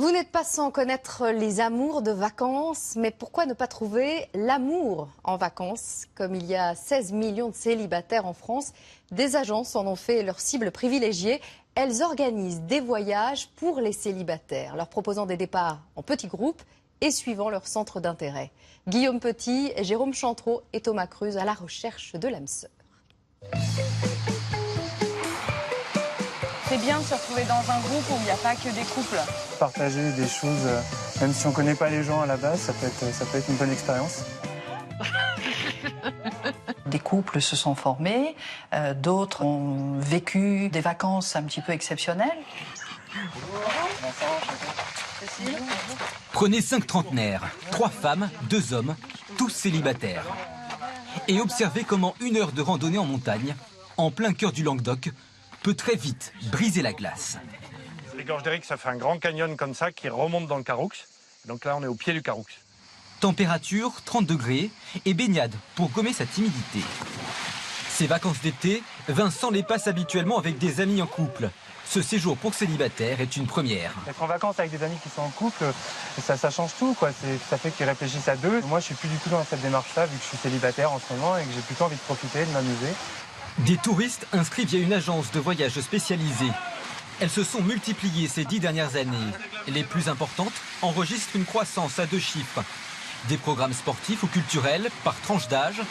Vous n'êtes pas sans connaître les amours de vacances, mais pourquoi ne pas trouver l'amour en vacances? Comme il y a 16 millions de célibataires en France, des agences en ont fait leur cible privilégiée. Elles organisent des voyages pour les célibataires, leur proposant des départs en petits groupes et suivant leur centre d'intérêt. Guillaume Petit, Jérôme Chantreau et Thomas Cruz à la recherche de l'âme sœur. C'est bien de se retrouver dans un groupe où il n'y a pas que des couples. Partager des choses, même si on ne connaît pas les gens à la base, ça peut être une bonne expérience. Des couples se sont formés, d'autres ont vécu des vacances un petit peu exceptionnelles. Prenez 5 trentenaires, 3 femmes, 2 hommes, tous célibataires. Et observez comment 1 heure de randonnée en montagne, en plein cœur du Languedoc, peut très vite briser la glace. Les Gorges d'Éric, ça fait un grand canyon comme ça qui remonte dans le Caroux. Donc là, on est au pied du Caroux. Température 30 degrés et baignade pour gommer sa timidité. Ces vacances d'été, Vincent les passe habituellement avec des amis en couple. Ce séjour pour célibataires est une première. Être en vacances avec des amis qui sont en couple, ça change tout, quoi. Ça fait qu'ils réfléchissent à deux. Moi, je suis plus du tout dans cette démarche-là, vu que je suis célibataire en ce moment et que j'ai plutôt envie de profiter, de m'amuser. Des touristes inscrits via une agence de voyage spécialisée. Elles se sont multipliées ces 10 dernières années. Les plus importantes enregistrent une croissance à 2 chiffres. Des programmes sportifs ou culturels par tranche d'âge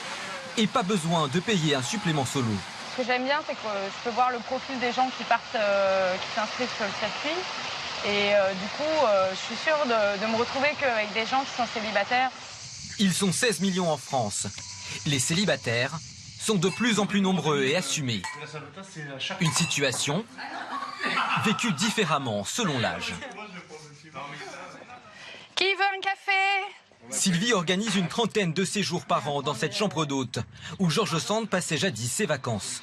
et pas besoin de payer un supplément solo. Ce que j'aime bien, c'est que je peux voir le profil des gens qui partent, qui s'inscrivent sur le circuit. Et du coup, je suis sûre de me retrouver qu'avec des gens qui sont célibataires. Ils sont 16 millions en France. Les célibataires sont de plus en plus nombreux et assumés. Une situation vécue différemment selon l'âge. Qui veut un café? Sylvie organise une trentaine de séjours par an dans cette chambre d'hôte où Georges Sand passait jadis ses vacances.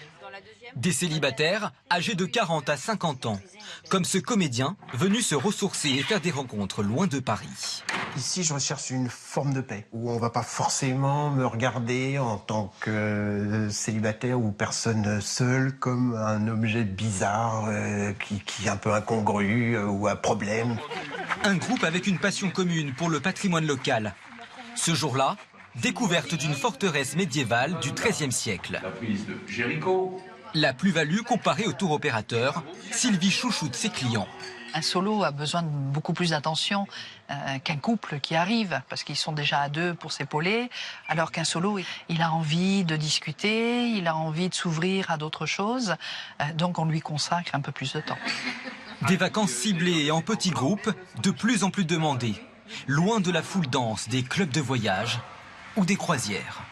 Des célibataires âgés de 40 à 50 ans, comme ce comédien venu se ressourcer et faire des rencontres loin de Paris. Ici, je recherche une forme de paix, où on va pas forcément me regarder en tant que célibataire ou personne seule comme un objet bizarre qui est un peu incongru ou un problème. Un groupe avec une passion commune pour le patrimoine local. Ce jour-là, découverte d'une forteresse médiévale du XIIIe siècle. La prise de Jéricho. La plus-value comparée au tour opérateur, Sylvie chouchoute ses clients. Un solo a besoin de beaucoup plus d'attention qu'un couple qui arrive, parce qu'ils sont déjà à 2 pour s'épauler, alors qu'un solo, il a envie de discuter, il a envie de s'ouvrir à d'autres choses, donc on lui consacre un peu plus de temps. Des vacances ciblées et en petits groupes, de plus en plus demandées, loin de la foule dense des clubs de voyage ou des croisières.